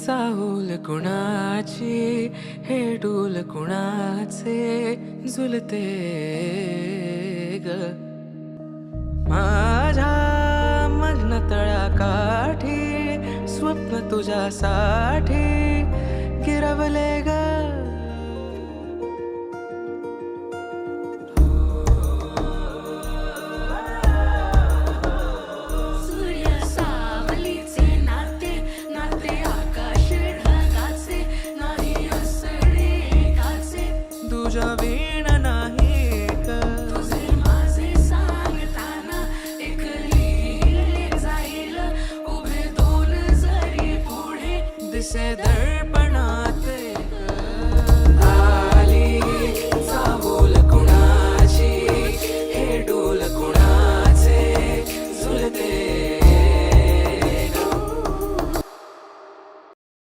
चाहूल कुणाची हे डूल कुणाचे झुलते ग माझ्या मग्न तळाकाठी स्वप्न तुझ्यासाठी गिरवले ग तुझ्या